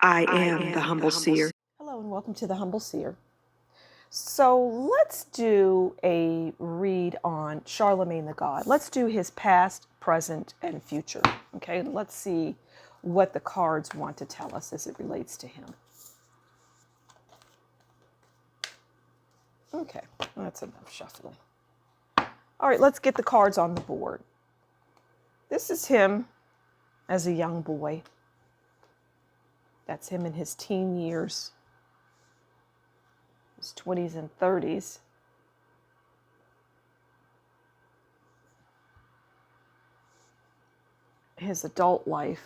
I am the Humble Seer. Hello and welcome to the Humble Seer. So let's do a read on Charlamagne the God. Let's do his past, present, and future. Okay, let's see what the cards want to tell us as it relates to him. Okay, that's enough shuffling. All right, let's get the cards on the board. This is him as a young boy. That's him in his teen years, his 20s and 30s. His adult life,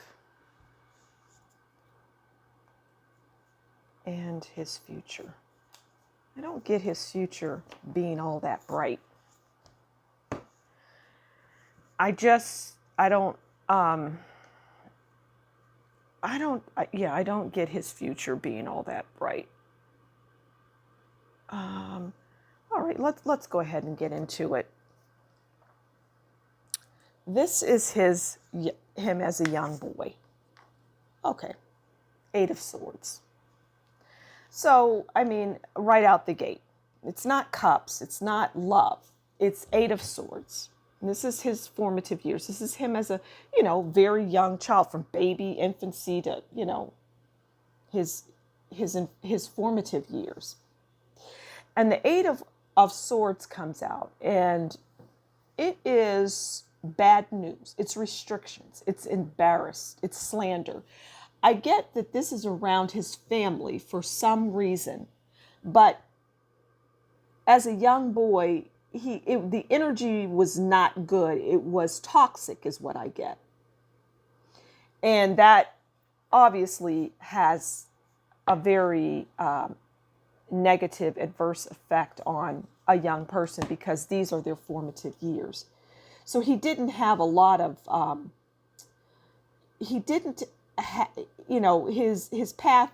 and his future. I don't get his future being all that bright. I don't get his future being all that bright. All right, let's go ahead and get into it. This is him as a young boy. Okay, 8 of Swords. So, I mean, right out the gate, it's not cups, it's not love, it's 8 of Swords. And this is his formative years. This is him as a, very young child, from baby, infancy to, his formative years. And the 8 of Swords comes out, and it is bad news. It's restrictions. It's embarrassed. It's slander. I get that this is around his family for some reason, but as a young boy, the energy was not good. It was toxic, is what I get. And that obviously has a very negative, adverse effect on a young person, because these are their formative years. So he didn't have a lot of, his path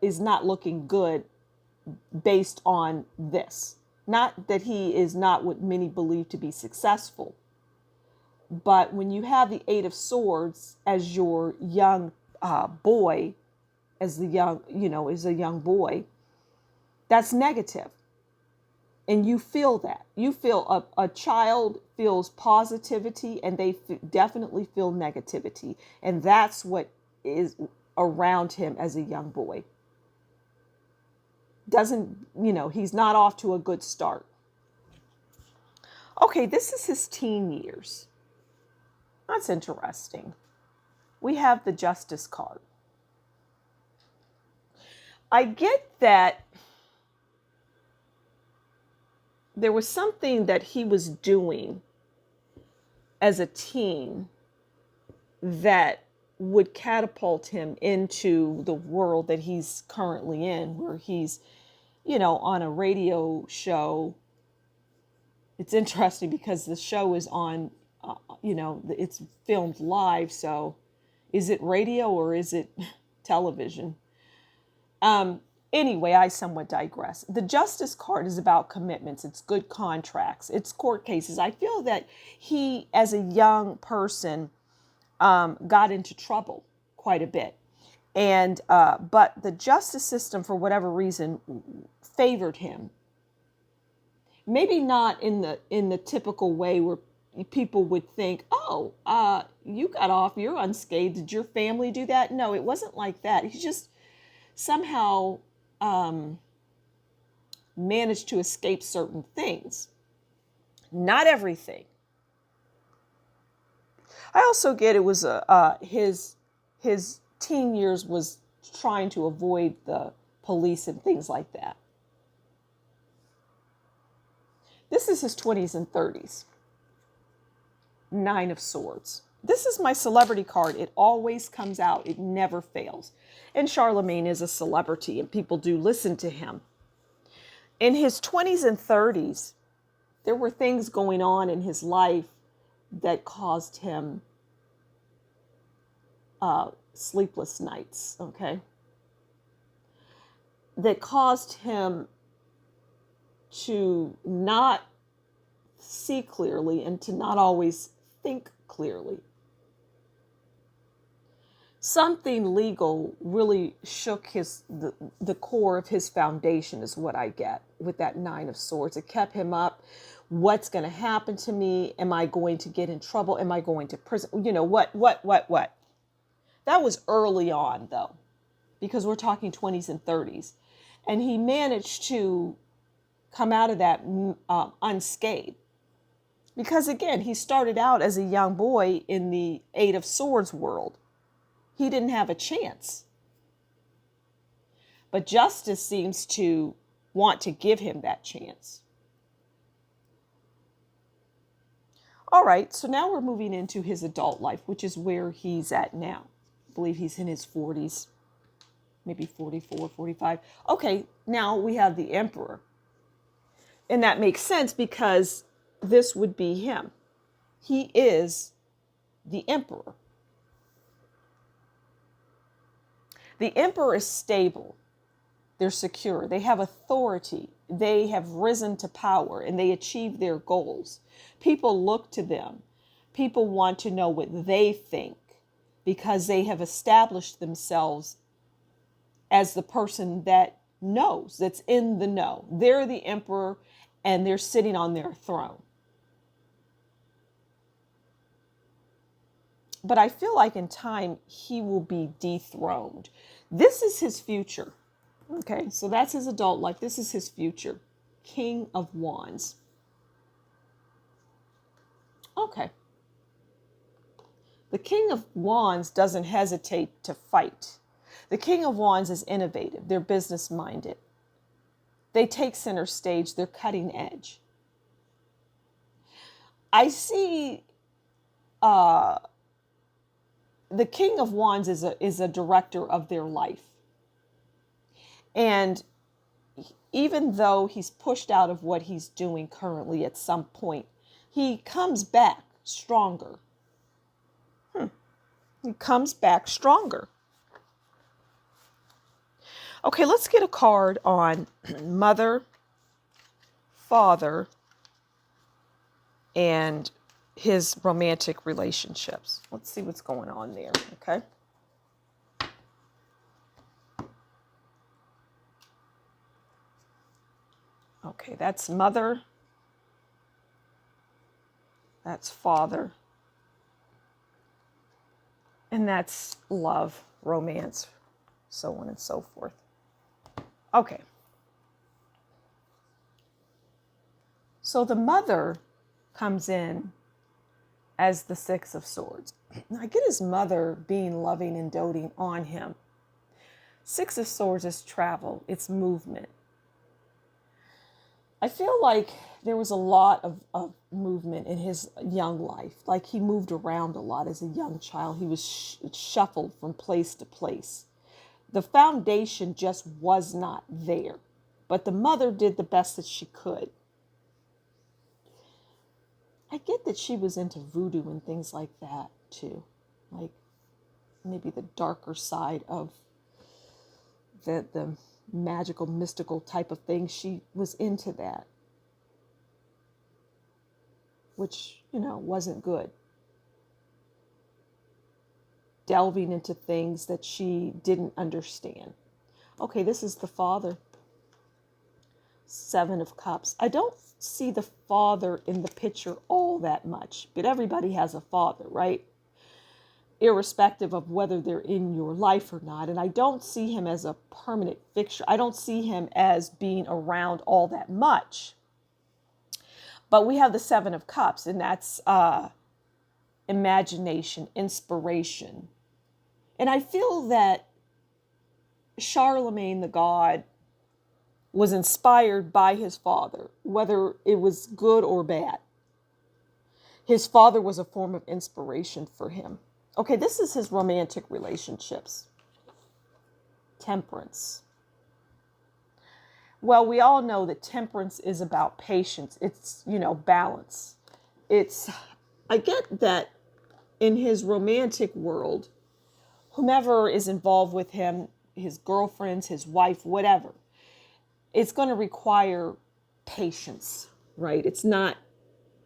is not looking good based on this. Not that he is not what many believe to be successful, but when you have the 8 of Swords as your young boy, as a young boy, that's negative. And you feel that. You feel a child feels positivity, and they definitely feel negativity. And that's what is around him as a young boy. He's not off to a good start. Okay, this is his teen years. That's interesting. We have the Justice card. I get that there was something that he was doing as a teen that would catapult him into the world that he's currently in, where he's, on a radio show. It's interesting because the show is on, it's filmed live. So is it radio or is it television? Anyway, I somewhat digress. The Justice card is about commitments. It's good contracts. It's court cases. I feel that he, as a young person, got into trouble quite a bit. And but the justice system, for whatever reason, favored him. Maybe not in the typical way where people would think, oh, you got off, you're unscathed. Did your family do that? No, it wasn't like that. He just somehow managed to escape certain things. Not everything. I also get it was his teen years was trying to avoid the police and things like that. This is his 20s and 30s. 9 of Swords. This is my celebrity card. It always comes out. It never fails. And Charlamagne is a celebrity, and people do listen to him. In his 20s and 30s, there were things going on in his life that caused him sleepless nights, okay? That caused him to not see clearly and to not always think clearly. something legal really shook the core of his foundation is what I get with that Nine of Swords. It kept him up. What's going to happen to me? Am I going to get in trouble? Am I going to prison? You know, what? That was early on, though, because we're talking 20s and 30s. And he managed to come out of that unscathed. Because, again, he started out as a young boy in the Eight of Swords world. He didn't have a chance. But justice seems to want to give him that chance. All right, so now we're moving into his adult life, which is where he's at now. I believe he's in his 40s, maybe 44, 45. Okay, now we have the Emperor. And that makes sense because this would be him. He is the Emperor. The Emperor is stable. They're secure. They have authority. They have risen to power and they achieve their goals. People look to them. People want to know what they think because they have established themselves as the person that knows, that's in the know. They're the emperor and they're sitting on their throne. But I feel like in time, he will be dethroned. This is his future. Okay, so that's his adult life. This is his future. King of Wands. Okay. The King of Wands doesn't hesitate to fight. The King of Wands is innovative. They're business-minded. They take center stage. They're cutting edge. I see the King of Wands is a director of their life. And even though he's pushed out of what he's doing currently at some point, he comes back stronger. He comes back stronger. Okay, let's get a card on mother, father, and his romantic relationships. Let's see what's going on there, okay? Okay, that's mother. That's father. And that's love, romance, so on and so forth. Okay. So the mother comes in as the Six of Swords. I get his mother being loving and doting on him. Six of Swords is travel, it's movement. I feel like there was a lot of movement in his young life. Like he moved around a lot as a young child. He was shuffled from place to place. The foundation just was not there. But the mother did the best that she could. I get that she was into voodoo and things like that too. Like maybe the darker side of the magical, mystical type of thing. She was into that. Which, wasn't good. Delving into things that she didn't understand. Okay, this is the father. Seven of Cups. I don't see the father in the picture all that much, but everybody has a father, right? Irrespective of whether they're in your life or not. And I don't see him as a permanent fixture. I don't see him as being around all that much. But we have the Seven of Cups, and that's imagination, inspiration. And I feel that Charlamagne the god was inspired by his father, whether it was good or bad. His father was a form of inspiration for him. Okay, this is his romantic relationships. Temperance. Well, we all know that temperance is about patience. It's, balance. I get that in his romantic world, whomever is involved with him, his girlfriends, his wife, whatever, it's going to require patience, right?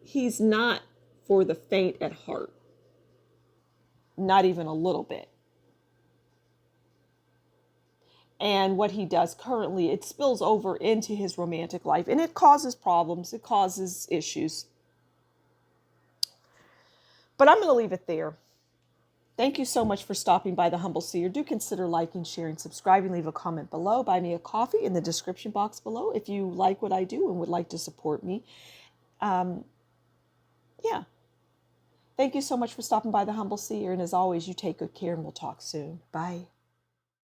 He's not for the faint at heart. Not even a little bit. And what he does currently, it spills over into his romantic life, and it causes problems, it causes issues. But I'm going to leave it there. Thank you so much for stopping by the Humble Seer. Do consider liking, sharing, subscribing, leave a comment below. Buy me a coffee in the description box below if you like what I do and would like to support me. Yeah. Thank you so much for stopping by the Humble Seer. And as always, you take good care and we'll talk soon. Bye.